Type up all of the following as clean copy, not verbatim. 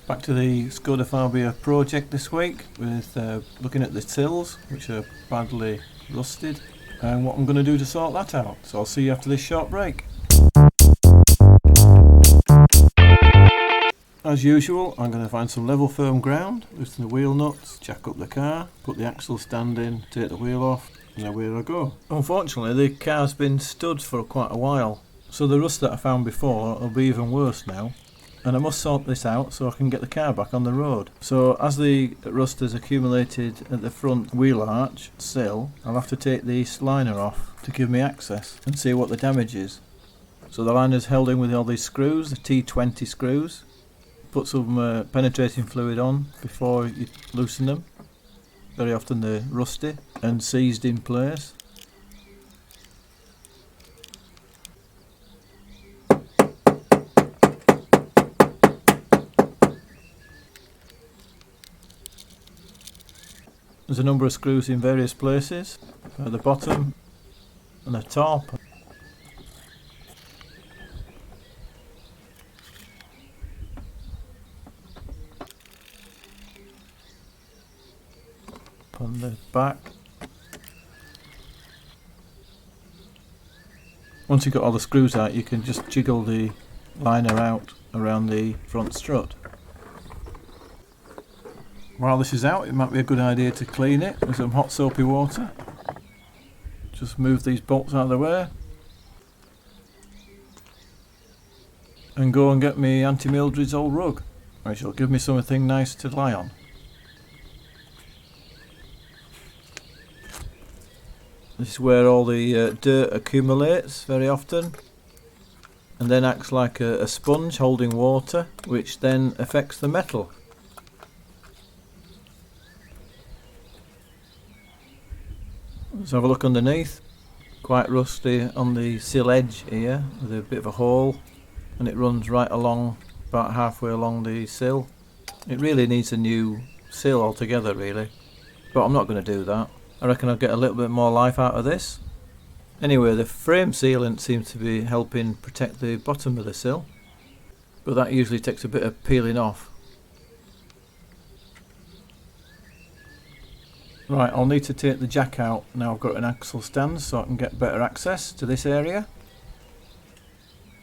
Back to the Skoda Fabia project this week with looking at the SILLs, which are badly rusted, and what I'm going to do to sort that out. So I'll see you after this short break. As usual, I'm going to find some level firm ground, loosen the wheel nuts, jack up the car, put the axle stand in, take the wheel off, and away I go. Unfortunately, the car's been stood for quite a while, so the rust that I found before will be even worse now. And I must sort this out so I can get the car back on the road. So as the rust has accumulated at the front wheel arch sill, I'll have to take the liner off to give me access and see what the damage is. So the liner's held in with all these screws, the T20 screws. Put some penetrating fluid on before you loosen them. Very often they're rusty and seized in place. There's a number of screws in various places, at the bottom and the top. On the back. Once you've got all the screws out, you can just jiggle the liner out around the front strut. While this is out, it might be a good idea to clean it with some hot soapy water. Just move these bolts out of the way and go and get me Auntie Mildred's old rug, which will give me something nice to lie on. This is where all the dirt accumulates very often and then acts like a sponge holding water, which then affects the metal. Let's have a look underneath. Quite rusty on the sill edge here with a bit of a hole, and it runs right along, about halfway along the sill. It really needs a new sill altogether really, but I'm not going to do that. I reckon I'll get a little bit more life out of this. Anyway, the frame sealant seems to be helping protect the bottom of the sill, but that usually takes a bit of peeling off. Right, I'll need to take the jack out now I've got an axle stand so I can get better access to this area.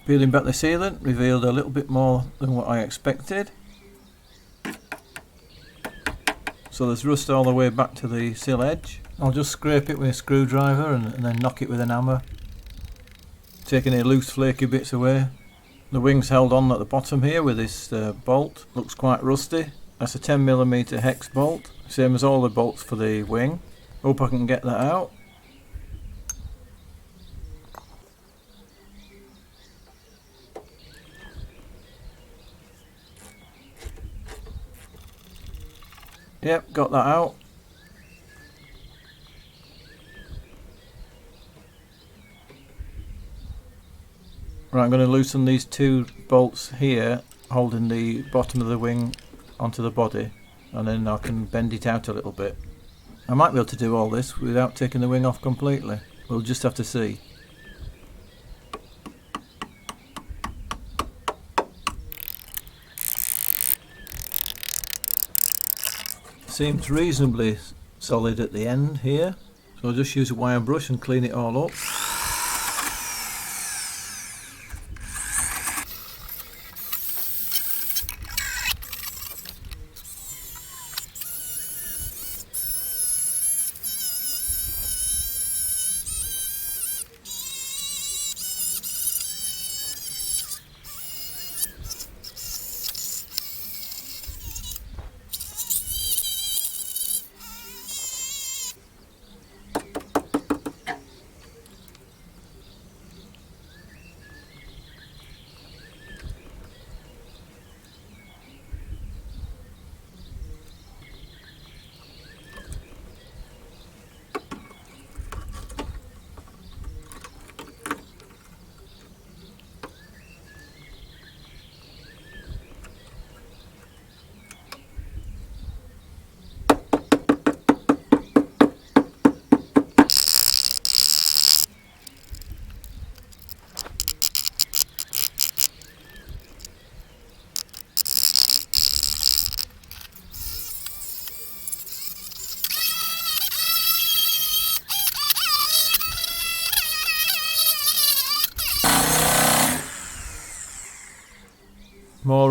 Peeling back the sealant revealed a little bit more than what I expected. So there's rust all the way back to the sill edge. I'll just scrape it with a screwdriver and then knock it with an hammer, taking any loose flaky bits away. The wing's held on at the bottom here with this bolt. Looks quite rusty. That's a 10mm hex bolt, same as all the bolts for the wing. Hope I can get that out. Yep, got that out. Right, I'm going to loosen these two bolts here holding the bottom of the wing onto the body, and then I can bend it out a little bit. I might be able to do all this without taking the wing off completely. We'll just have to see. Seems reasonably solid at the end here, so I'll just use a wire brush and clean it all up.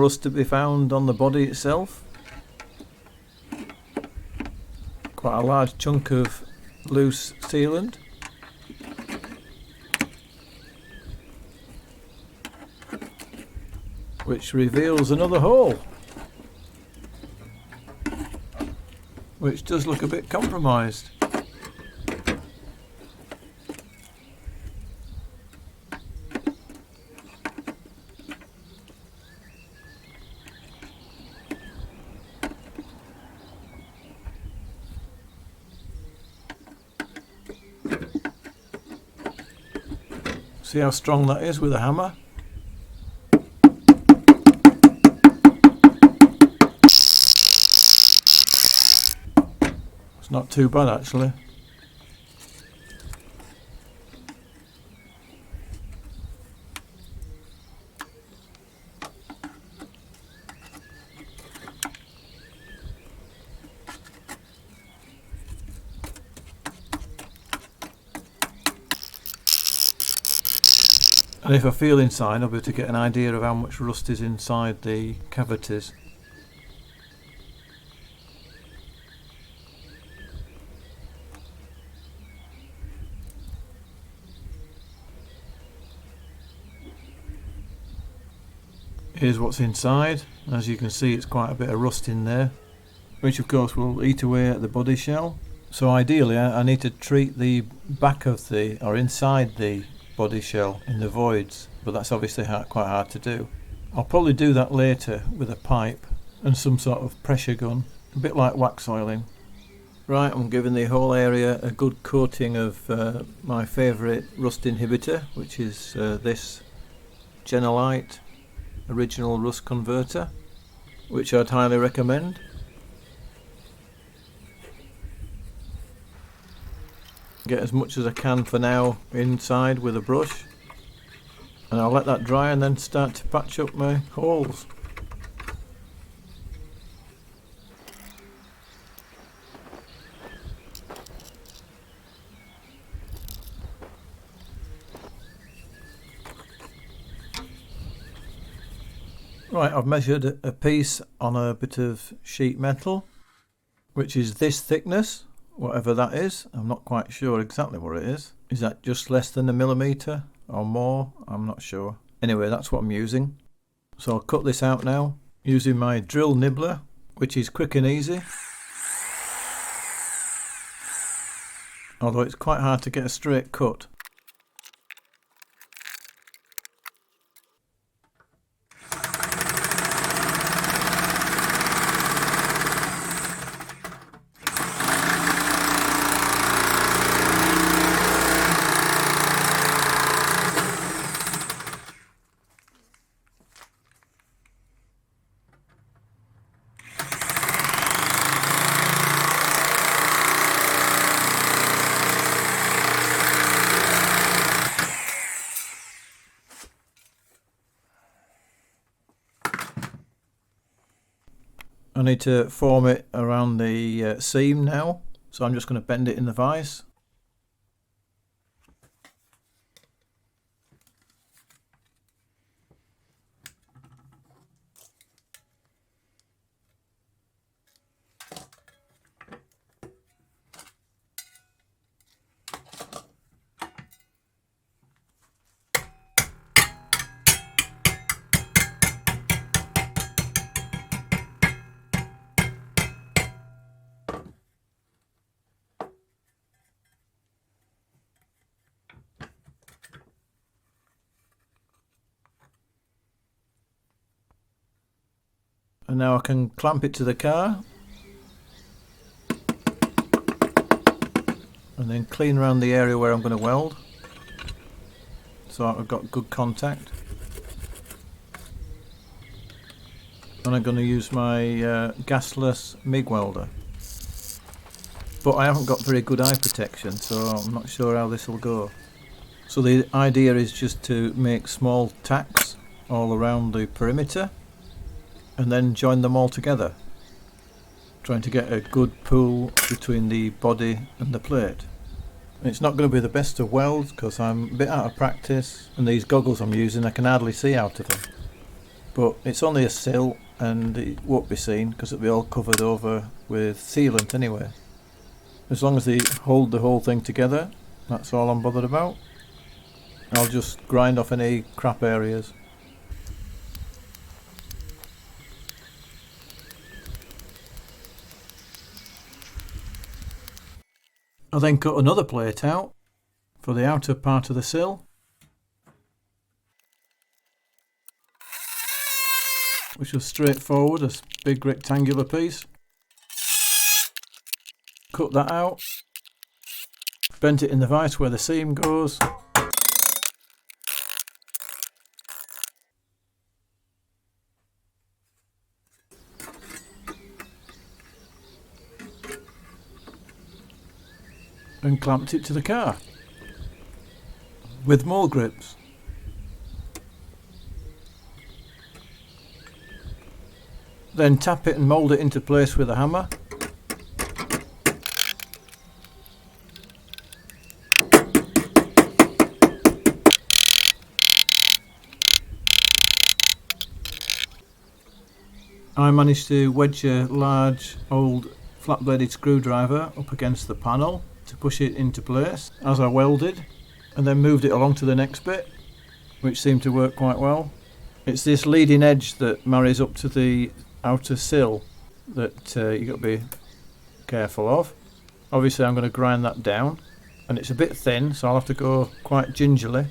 rust to be found on the body itself. Quite a large chunk of loose sealant. Which reveals another hole, which does look a bit compromised. See how strong that is with a hammer? Not too bad actually. And if I feel inside, I'll be able to get an idea of how much rust is inside the cavities. Here's what's inside. As you can see, it's quite a bit of rust in there, which of course will eat away at the body shell. So ideally I need to treat the back of the, or inside the body shell in the voids, but that's obviously quite hard to do. I'll probably do that later with a pipe and some sort of pressure gun, a bit like wax oiling. Right, I'm giving the whole area a good coating of my favourite rust inhibitor, which is this Genelite original rust converter, which I'd highly recommend. Get as much as I can for now inside with a brush, and I'll let that dry and then start to patch up my holes. Right, I've measured a piece on a bit of sheet metal, which is this thickness, whatever that is. I'm not quite sure exactly what it is. Is that just less than a millimetre or more? I'm not sure. Anyway, that's what I'm using. So I'll cut this out now using my drill nibbler, which is quick and easy. Although it's quite hard to get a straight cut. I need to form it around the seam now, so I'm just going to bend it in the vise. And now I can clamp it to the car and then clean around the area where I'm going to weld, so I've got good contact. And I'm going to use my gasless MIG welder, but I haven't got very good eye protection, so I'm not sure how this will go. So the idea is just to make small tacks all around the perimeter and then join them all together, trying to get a good pull between the body and the plate. It's not going to be the best of welds because I'm a bit out of practice, and these goggles I'm using I can hardly see out of them. but it's only a sill and it won't be seen because it'll be all covered over with sealant anyway. As long as they hold the whole thing together, that's all I'm bothered about. I'll just grind off any crap areas. I then cut another plate out for the outer part of the sill, which was straightforward, a big rectangular piece. Cut that out, bent it in the vise where the seam goes, and clamped it to the car with mole grips. Then tap it and mould it into place with a hammer. I managed to wedge a large old flat-bladed screwdriver up against the panel to push it into place as I welded, and then moved it along to the next bit, which seemed to work quite well. It's this leading edge that marries up to the outer sill that you've got to be careful of. Obviously I'm going to grind that down, and it's a bit thin, so I'll have to go quite gingerly.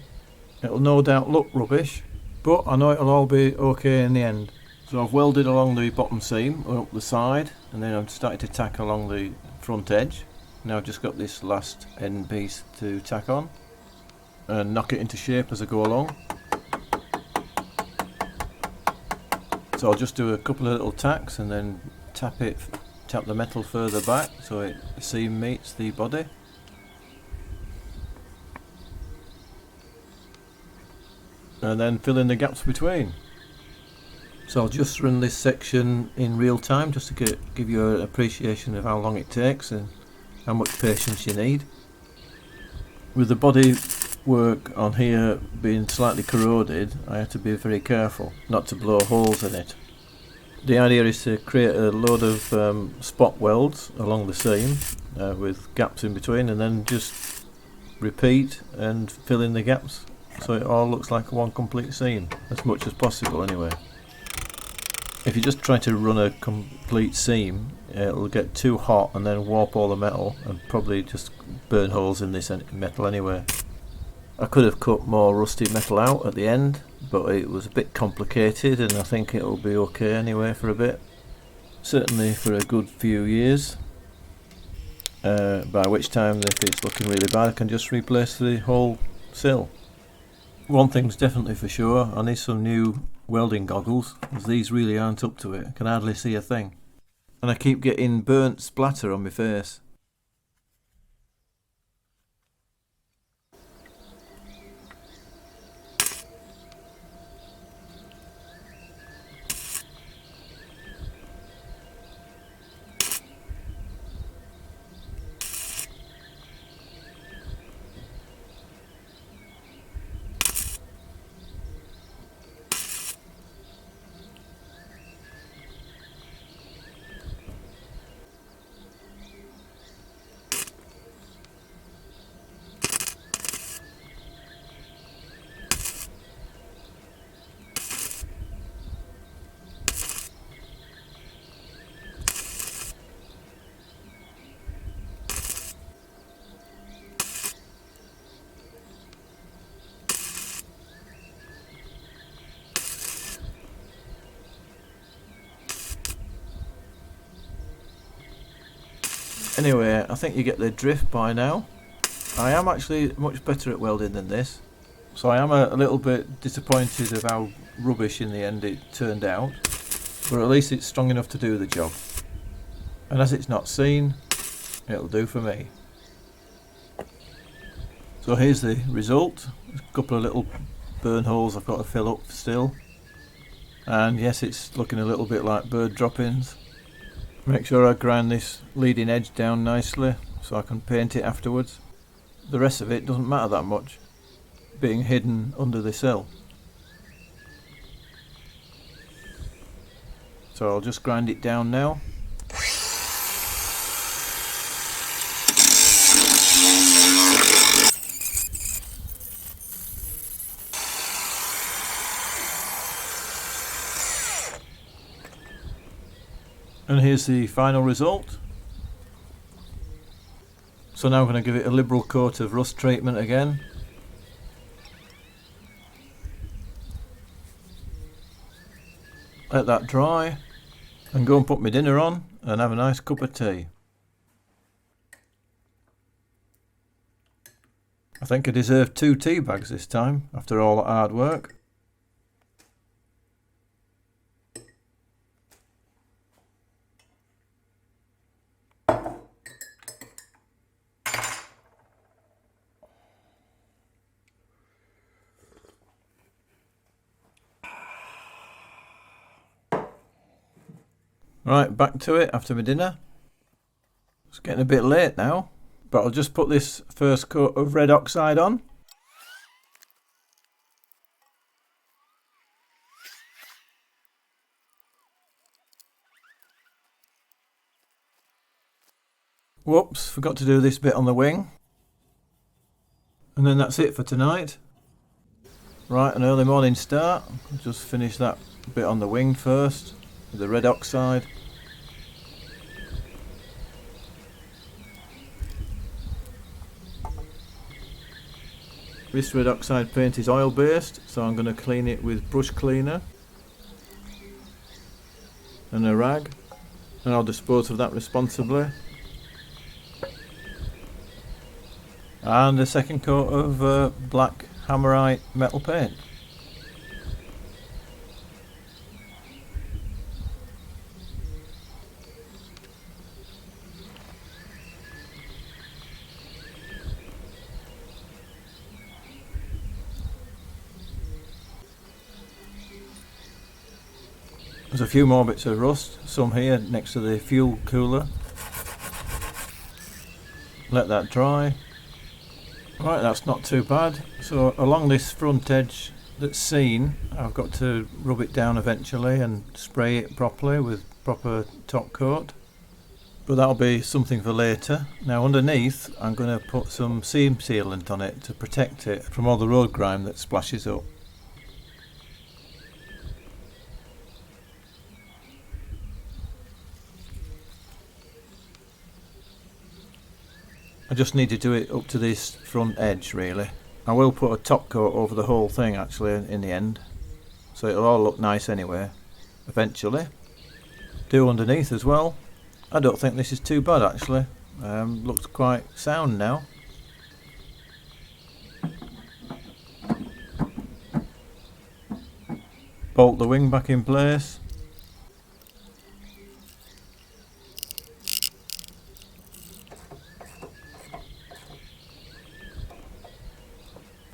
It'll no doubt look rubbish, but I know it'll all be okay in the end. So I've welded along the bottom seam or up the side, and then I've started to tack along the front edge. Now I've just got this last end piece to tack on and knock it into shape as I go along. So I'll just do a couple of little tacks and then tap the metal further back so the seam meets the body. And then fill in the gaps between. So I'll just run this section in real time just to give you an appreciation of how long it takes and how much patience you need. With the body work on here being slightly corroded, I have to be very careful not to blow holes in it. The idea is to create a load of spot welds along the seam with gaps in between, and then just repeat and fill in the gaps so it all looks like one complete seam, as much as possible anyway. If you just try to run a complete seam, it'll get too hot and then warp all the metal and probably just burn holes in this metal anyway. I could have cut more rusty metal out at the end, but it was a bit complicated, and I think it'll be okay anyway for a bit. Certainly for a good few years. By which time, if it's looking really bad, I can just replace the whole sill. One thing's definitely for sure, I need some new welding goggles, as these really aren't up to it. I can hardly see a thing. And I keep getting burnt splatter on my face. Anyway, I think you get the drift by now. I am actually much better at welding than this, so I am a little bit disappointed of how rubbish in the end it turned out, but at least it's strong enough to do the job. And as it's not seen, it'll do for me. So here's the result. A couple of little burn holes I've got to fill up still, and yes, it's looking a little bit like bird droppings. Make sure I grind this leading edge down nicely so I can paint it afterwards. The rest of it doesn't matter that much, being hidden under the sill. So I'll just grind it down now. And here's the final result. So now I'm going to give it a liberal coat of rust treatment again. Let that dry and go and put my dinner on and have a nice cup of tea. I think I deserve 2 tea bags this time after all that hard work. Right, back to it after my dinner. It's getting a bit late now, but I'll just put this first coat of red oxide on. Whoops, forgot to do this bit on the wing. And then that's it for tonight. Right, an early morning start. I'll just finish that bit on the wing first with the red oxide. This red oxide paint is oil based, so I'm going to clean it with brush cleaner and a rag, and I'll dispose of that responsibly. And a second coat of black hammerite metal paint. There's a few more bits of rust, some here next to the fuel cooler. Let that dry. Right, that's not too bad. So along this front edge that's seen, I've got to rub it down eventually and spray it properly with proper top coat. But that'll be something for later. Now underneath I'm going to put some seam sealant on it to protect it from all the road grime that splashes up. I just need to do it up to this front edge really. I will put a top coat over the whole thing actually in the end, so it'll all look nice anyway, eventually. Do underneath as well. I don't think this is too bad actually, looks quite sound now. Bolt the wing back in place.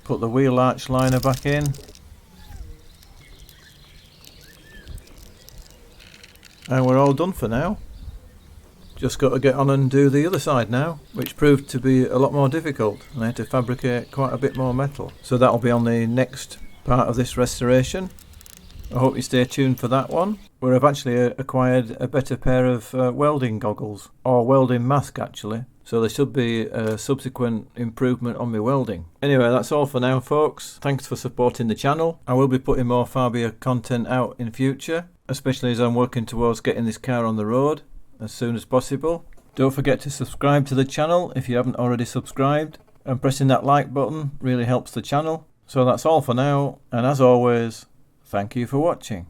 Put the wheel arch liner back in. And we're all done for now. Just got to get on and do the other side now, which proved to be a lot more difficult, and I had to fabricate quite a bit more metal. So that'll be on the next part of this restoration. I hope you stay tuned for that one, where I've actually acquired a better pair of welding goggles, or welding mask actually. So there should be a subsequent improvement on my welding. Anyway, that's all for now folks. Thanks for supporting the channel. I will be putting more Fabia content out in future, especially as I'm working towards getting this car on the road as soon as possible. Don't forget to subscribe to the channel if you haven't already subscribed, and pressing that like button really helps the channel. So that's all for now, and as always, thank you for watching.